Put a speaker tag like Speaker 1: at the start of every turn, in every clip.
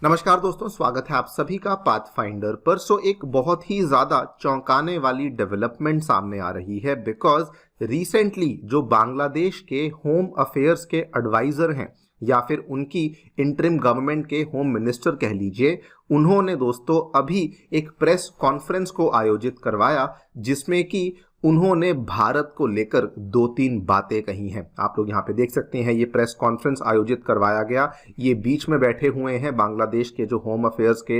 Speaker 1: नमस्कार दोस्तों, स्वागत है आप सभी का पाथफाइंडर पर। एक बहुत ही ज्यादा चौंकाने वाली डेवलपमेंट सामने आ रही है बिकॉज रिसेंटली जो बांग्लादेश के होम अफेयर्स के एडवाइजर हैं या फिर उनकी इंटरिम गवर्नमेंट के होम मिनिस्टर कह लीजिए, उन्होंने दोस्तों अभी एक प्रेस कॉन्फ्रेंस को आयोजित करवाया जिसमें कि उन्होंने भारत को लेकर दो तीन बातें कही हैं। आप लोग यहाँ पे देख सकते हैं, ये प्रेस कॉन्फ्रेंस आयोजित करवाया गया। ये बीच में बैठे हुए हैं बांग्लादेश के जो होम अफेयर्स के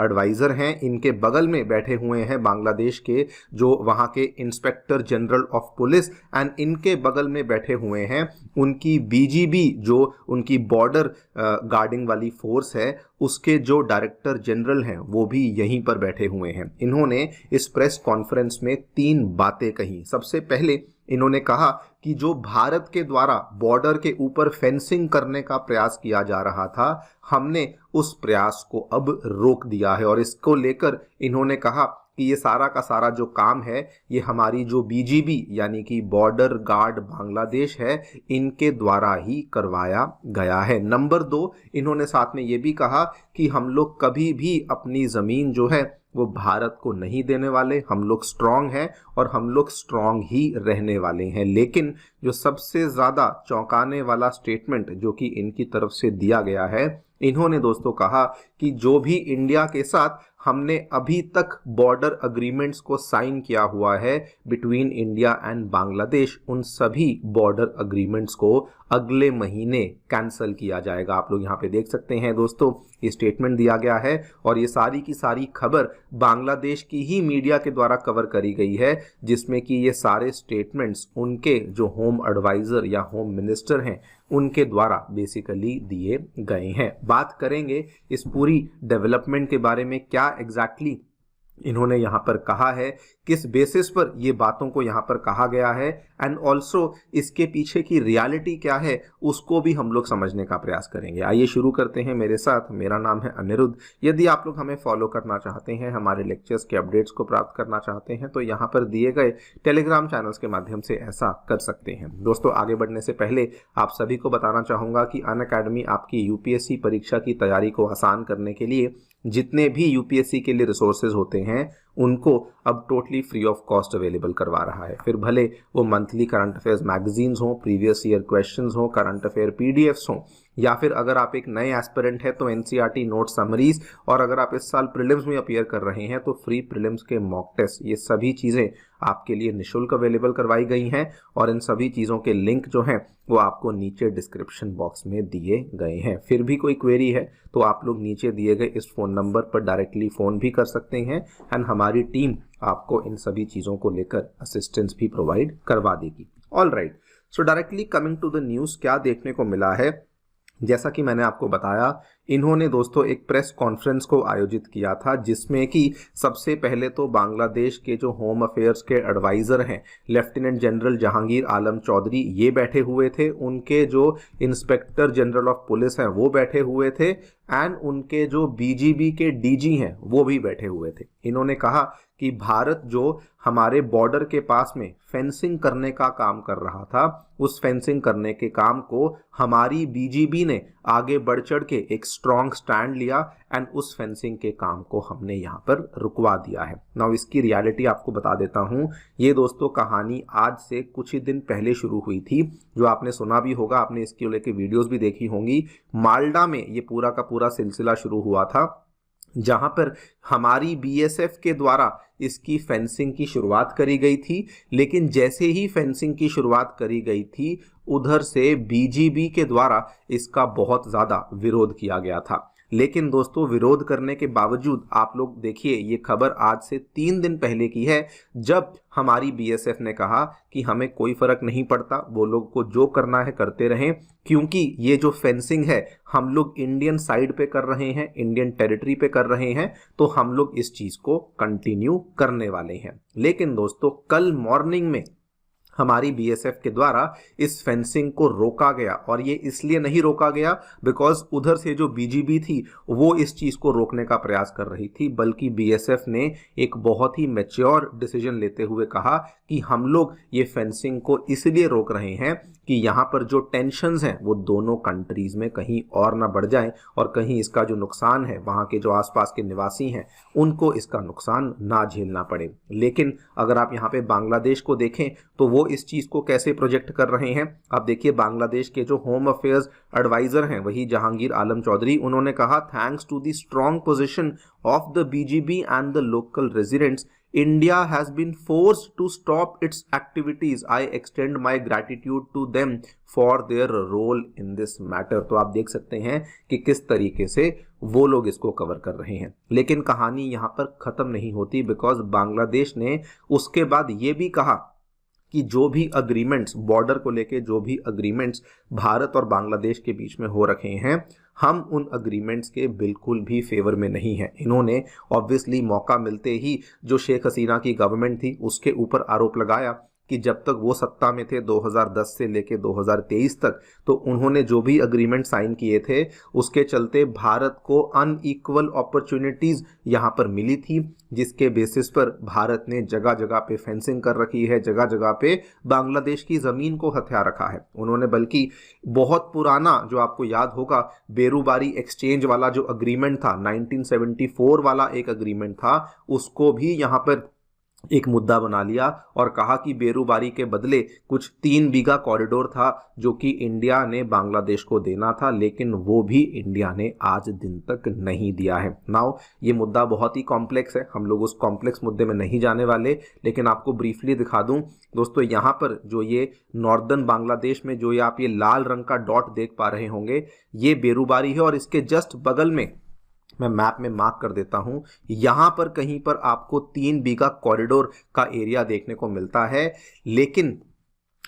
Speaker 1: एडवाइजर हैं, इनके बगल में बैठे हुए हैं बांग्लादेश के जो वहाँ के inspector general of police, and इनके बगल में बैठे हुए हैं उनकी बीजीबी जो उनकी बॉर्डर गार्डिंग वाली फोर्स है, उसके जो डायरेक्टर जनरल हैं वो भी यहीं पर बैठे हुए हैं। इन्होंने इस प्रेस कॉन्फ्रेंस में तीन बातें कही। सबसे पहले इन्होंने कहा कि जो भारत के द्वारा बॉर्डर के ऊपर फेंसिंग करने का प्रयास किया जा रहा था, हमने उस प्रयास को अब रोक दिया है। और इसको लेकर इन्होंने कहा कि ये सारा का सारा जो काम है ये हमारी जो बीजीबी यानी कि बॉर्डर गार्ड बांग्लादेश है, इनके द्वारा ही करवाया गया है। नंबर 2, इन्होंने साथ में ये भी कहा कि हम लोग कभी भी अपनी ज़मीन जो है वो भारत को नहीं देने वाले। हम लोग स्ट्रांग हैं और हम लोग स्ट्रांग ही रहने वाले हैं। लेकिन जो सबसे ज़्यादा चौंकाने वाला स्टेटमेंट जो कि इनकी तरफ से दिया गया है, इन्होंने दोस्तों कहा कि जो भी इंडिया के साथ हमने अभी तक बॉर्डर अग्रीमेंट्स को साइन किया हुआ है बिटवीन इंडिया एंड बांग्लादेश, उन सभी बॉर्डर अग्रीमेंट्स को अगले महीने कैंसिल किया जाएगा। आप लोग यहाँ पे देख सकते हैं दोस्तों, ये स्टेटमेंट दिया गया है और ये सारी की सारी खबर बांग्लादेश की ही मीडिया के द्वारा कवर करी गई है, जिसमें कि ये सारे स्टेटमेंट्स उनके जो होम एडवाइजर या होम मिनिस्टर हैं उनके द्वारा बेसिकली दिए गए हैं। बात करेंगे इस पूरी डेवलपमेंट के बारे में, क्या एग्जैक्टली इन्होंने यहाँ पर कहा है, किस बेसिस पर ये बातों को यहाँ पर कहा गया है, एंड ऑल्सो इसके पीछे की रियलिटी क्या है उसको भी हम लोग समझने का प्रयास करेंगे। आइए शुरू करते हैं मेरे साथ। मेरा नाम है अनिरुद्ध। यदि आप लोग हमें फॉलो करना चाहते हैं, हमारे लेक्चर्स के अपडेट्स को प्राप्त करना चाहते हैं, तो यहाँ पर दिए गए टेलीग्राम चैनल्स के माध्यम से ऐसा कर सकते हैं। दोस्तों, आगे बढ़ने से पहले आप सभी को बताना चाहूँगा कि अनअकैडमी आपकी यूपीएससी परीक्षा की तैयारी को आसान करने के लिए जितने भी यूपीएससी के लिए रिसोर्सेज होते हैं उनको अब totally free of cost available करवा रहा है। फिर भले वो मंथली करंट अफेयर्स मैगजीन्स हों, प्रीवियस ईयर क्वेश्चंस हों, करंट अफेयर पीडीएफ्स हों, या फिर अगर आप एक नए एस्पिरेंट है तो एनसीईआरटी नोट समरीज, और अगर आप इस साल प्रीलिम्स में अपीयर कर रहे हैं तो फ्री प्रीलिम्स के मॉक टेस्ट, ये सभी चीज़ें आपके लिए निःशुल्क अवेलेबल करवाई गई हैं। और इन सभी चीज़ों के लिंक जो हैं वो आपको नीचे डिस्क्रिप्शन बॉक्स में दिए गए हैं। फिर भी कोई क्वेरी है तो आप लोग नीचे दिए गए इस फ़ोन नंबर पर डायरेक्टली फ़ोन भी कर सकते हैं, एंड हमारी टीम आपको इन सभी चीज़ों को लेकर असिस्टेंस भी प्रोवाइड करवा देगी। All right, so directly coming to the news, क्या देखने को मिला है। जैसा कि मैंने आपको बताया, इन्होंने दोस्तों एक प्रेस कॉन्फ्रेंस को आयोजित किया था जिसमें कि सबसे पहले तो बांग्लादेश के जो होम अफेयर्स के एडवाइज़र हैं लेफ्टिनेंट जनरल जहांगीर आलम चौधरी, ये बैठे हुए थे। उनके जो इंस्पेक्टर जनरल ऑफ पुलिस हैं वो बैठे हुए थे, एंड उनके जो बीजीबी के डीजी हैं वो भी बैठे हुए थे। इन्होंने कहा कि भारत जो हमारे बॉर्डर के पास में फेंसिंग करने का काम कर रहा था, उस फेंसिंग करने के काम को हमारी बीजीबी ने आगे बढ़ चढ़ के एक स्ट्रॉन्ग स्टैंड लिया, एंड उस फेंसिंग के काम को हमने यहाँ पर रुकवा दिया है। नाउ इसकी रियलिटी आपको बता देता हूँ। ये दोस्तों कहानी आज से कुछ ही दिन पहले शुरू हुई थी, जो आपने सुना भी होगा, आपने इसकी लेके वीडियोस भी देखी होंगी। माल्डा में ये पूरा का पूरा सिलसिला शुरू हुआ था, जहां पर हमारी बीएसएफ के द्वारा इसकी फेंसिंग की शुरुआत करी गई थी। लेकिन जैसे ही फेंसिंग की शुरुआत करी गई थी, उधर से बीजीबी के द्वारा इसका बहुत ज़्यादा विरोध किया गया था। लेकिन दोस्तों, विरोध करने के बावजूद आप लोग देखिए, ये खबर आज से 3 दिन पहले की है, जब हमारी बीएसएफ ने कहा कि हमें कोई फर्क नहीं पड़ता, वो लोग को जो करना है करते रहें, क्योंकि ये जो फेंसिंग है हम लोग इंडियन साइड पे कर रहे हैं, इंडियन टेरिटरी पे कर रहे हैं, तो हम लोग इस चीज़ को कंटिन्यू करने वाले हैं। लेकिन दोस्तों, कल मॉर्निंग में हमारी बीएसएफ के द्वारा इस फेंसिंग को रोका गया। और ये इसलिए नहीं रोका गया बिकॉज उधर से जो बीजीबी थी वो इस चीज को रोकने का प्रयास कर रही थी, बल्कि बीएसएफ ने एक बहुत ही मैच्योर डिसीजन लेते हुए कहा कि हम लोग ये फेंसिंग को इसलिए रोक रहे हैं कि यहाँ पर जो टेंशन्स हैं वो दोनों कंट्रीज में कहीं और ना बढ़ जाएं और कहीं इसका जो नुकसान है वहाँ के जो आसपास के निवासी हैं उनको इसका नुकसान ना झेलना पड़े। लेकिन अगर आप यहाँ पे बांग्लादेश को देखें तो वो इस चीज को कैसे प्रोजेक्ट कर रहे हैं। आप देखिए बांग्लादेश के जो होम अफेयर्स एडवाइजर हैं वही जहांगीर आलम चौधरी, उन्होंने कहा thanks to the strong position of the BGB and the local residents, India has been forced to stop its activities. I extend my gratitude to them for their role in this matter. तो आप देख सकते हैं कि किस तरीके से वो लोग इसको कवर कर रहे हैं। लेकिन कहानी यहाँ पर खत्म नहीं होती, बिकॉज बांग्लादेश ने उसके बाद ये भी कहा कि जो भी अग्रीमेंट्स बॉर्डर को लेके, जो भी अग्रीमेंट्स भारत और बांग्लादेश के बीच में हो रखे हैं, हम उन अग्रीमेंट्स के बिल्कुल भी फेवर में नहीं हैं। इन्होंने ऑब्वियसली मौका मिलते ही जो शेख हसीना की गवर्नमेंट थी उसके ऊपर आरोप लगाया कि जब तक वो सत्ता में थे 2010 से लेके 2023 तक, तो उन्होंने जो भी अग्रीमेंट साइन किए थे उसके चलते भारत को अनइक्वल अपॉर्चुनिटीज यहाँ पर मिली थी, जिसके बेसिस पर भारत ने जगह जगह पे फेंसिंग कर रखी है, जगह जगह पे बांग्लादेश की ज़मीन को हथिया रखा है। उन्होंने बल्कि बहुत पुराना, जो आपको याद होगा, बेरूबारी एक्सचेंज वाला जो अग्रीमेंट था, 1974 वाला एक अग्रीमेंट था, उसको भी यहाँ पर एक मुद्दा बना लिया और कहा कि बेरूबारी के बदले कुछ 3 बीघा कॉरिडोर था जो कि इंडिया ने बांग्लादेश को देना था, लेकिन वो भी इंडिया ने आज दिन तक नहीं दिया है। नाउ ये मुद्दा बहुत ही कॉम्प्लेक्स है, हम लोग उस कॉम्प्लेक्स मुद्दे में नहीं जाने वाले, लेकिन आपको ब्रीफली दिखा दूं दोस्तों, यहाँ पर जो ये नॉर्दर्न बांग्लादेश में जो ये आप ये लाल रंग का डॉट देख पा रहे होंगे, ये बेरूबारी है और इसके जस्ट बगल में मैं मैप में मार्क कर देता हूं, यहां पर कहीं पर आपको 3 बीघा कॉरिडोर का एरिया देखने को मिलता है। लेकिन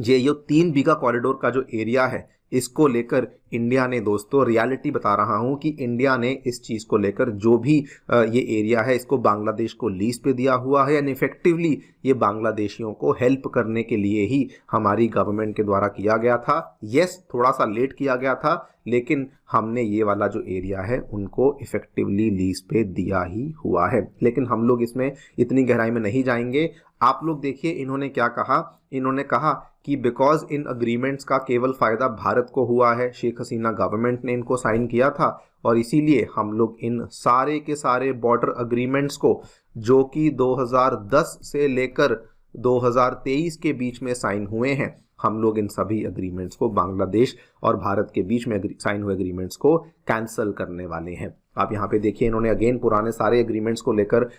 Speaker 1: ये 3 बीघा कॉरिडोर का जो एरिया है इसको लेकर इंडिया ने, दोस्तों रियलिटी बता रहा हूं कि इंडिया ने इस चीज़ को लेकर जो भी ये एरिया है इसको बांग्लादेश को लीज पे दिया हुआ है, एंड इफेक्टिवली ये बांग्लादेशियों को हेल्प करने के लिए ही हमारी गवर्नमेंट के द्वारा किया गया था। यस, थोड़ा सा लेट किया गया था, लेकिन हमने ये वाला जो एरिया है उनको इफेक्टिवली लीज पे दिया ही हुआ है। लेकिन हम लोग इसमें इतनी गहराई में नहीं जाएंगे। आप लोग देखिए इन्होंने क्या कहा। इन्होंने कहा कि बिकॉज इन अग्रीमेंट्स का केवल फायदा भारत को हुआ है, शेख हसीना गवर्नमेंट ने इनको साइन किया था, और इसीलिए हम लोग इन सारे के सारे बॉर्डर अग्रीमेंट्स को, जो कि 2010 से लेकर 2023 के बीच में साइन हुए हैं, हम लोग इन सभी अग्रीमेंट्स को, बांग्लादेश और भारत के बीच में साइन हुए अग्रीमेंट्स को कैंसिल करने वाले हैं। आप यहाँ पे देखिए इन्होंने अगेन पुराने सारे अग्रीमेंट्स को लेकर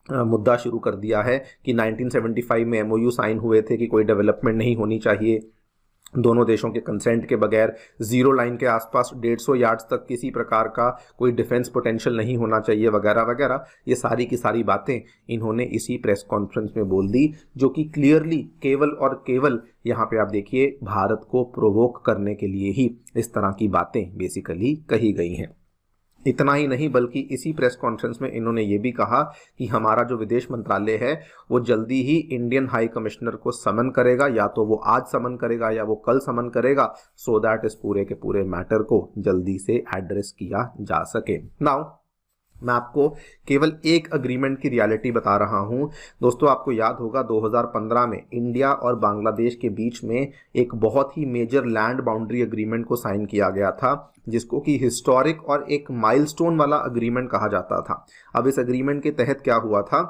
Speaker 1: मुद्दा शुरू कर दिया है कि 1975 में एमओयू साइन हुए थे कि कोई डेवलपमेंट नहीं होनी चाहिए, दोनों देशों के कंसेंट के बगैर जीरो लाइन के आसपास 150 यार्ड्स तक किसी प्रकार का कोई डिफेंस पोटेंशियल नहीं होना चाहिए, वगैरह वगैरह। ये सारी की सारी बातें इन्होंने इसी प्रेस कॉन्फ्रेंस में बोल दी, जो कि क्लियरली केवल और केवल यहाँ पे आप देखिए भारत को प्रोवोक करने के लिए ही इस तरह की बातें बेसिकली कही गई हैं। इतना ही नहीं, बल्कि इसी प्रेस कॉन्फ्रेंस में इन्होंने ये भी कहा कि हमारा जो विदेश मंत्रालय है वो जल्दी ही इंडियन हाई कमिश्नर को समन करेगा, या तो वो आज समन करेगा या वो कल समन करेगा, सो दैट इस पूरे के पूरे मैटर को जल्दी से एड्रेस किया जा सके। नाउ मैं आपको केवल एक अग्रीमेंट की रियलिटी बता रहा हूं। दोस्तों आपको याद होगा 2015 में इंडिया और बांग्लादेश के बीच में एक बहुत ही मेजर लैंड बाउंड्री अग्रीमेंट को साइन किया गया था, जिसको कि हिस्टोरिक और एक माइलस्टोन वाला अग्रीमेंट कहा जाता था। अब इस अग्रीमेंट के तहत क्या हुआ था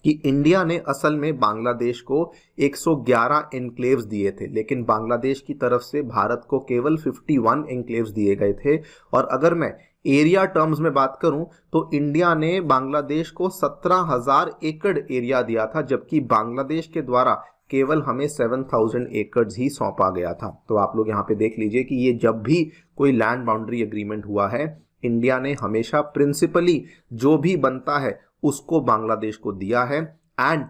Speaker 1: कि इंडिया ने असल में बांग्लादेश को 111 एनक्लेव्स दिए थे, लेकिन बांग्लादेश की तरफ से भारत को केवल 51 एनक्लेव्स दिए गए थे। और अगर मैं एरिया टर्म्स में बात करूं तो इंडिया ने बांग्लादेश को 17,000 एकड़ एरिया दिया था, जबकि बांग्लादेश के द्वारा केवल हमें 7,000 एकड़ ही सौंपा गया था। तो आप लोग यहाँ पे देख लीजिए कि ये जब भी कोई लैंड बाउंड्री एग्रीमेंट हुआ है, इंडिया ने हमेशा प्रिंसिपली जो भी बनता है उसको बांग्लादेश को दिया है, एंड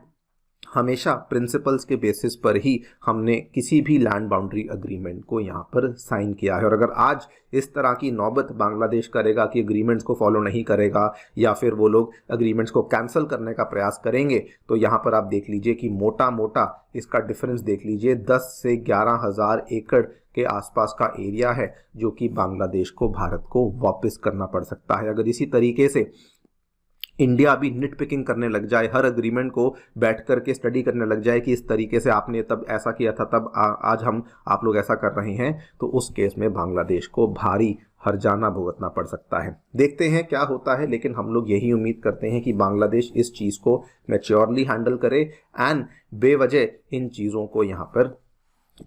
Speaker 1: हमेशा प्रिंसिपल्स के बेसिस पर ही हमने किसी भी लैंड बाउंड्री अग्रीमेंट को यहाँ पर साइन किया है। और अगर आज इस तरह की नौबत बांग्लादेश करेगा कि अग्रीमेंट्स को फॉलो नहीं करेगा या फिर वो लोग अग्रीमेंट्स को कैंसिल करने का प्रयास करेंगे, तो यहाँ पर आप देख लीजिए कि मोटा मोटा इसका डिफरेंस देख लीजिए, 10 से 11,000 एकड़ के आसपास का एरिया है जो कि बांग्लादेश को, भारत को वापस करना पड़ सकता है। अगर इसी तरीके से इंडिया भी निट पिकिंग करने लग जाए, हर अग्रीमेंट को बैठ करके स्टडी करने लग जाए कि इस तरीके से आपने तब ऐसा किया था, तब आज आप लोग ऐसा कर रहे हैं, तो उस केस में बांग्लादेश को भारी हर्जाना भुगतना पड़ सकता है। देखते हैं क्या होता है, लेकिन हम लोग यही उम्मीद करते हैं कि बांग्लादेश इस चीज़ को मैच्योरली हैंडल करे एंड बेवजह इन चीज़ों को यहाँ पर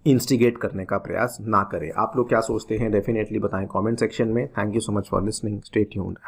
Speaker 1: इंस्टिगेट करने का प्रयास ना करे। आप लोग क्या सोचते हैं डेफिनेटली बताएं कमेंट सेक्शन में। Thank you so much for listening, stay tuned.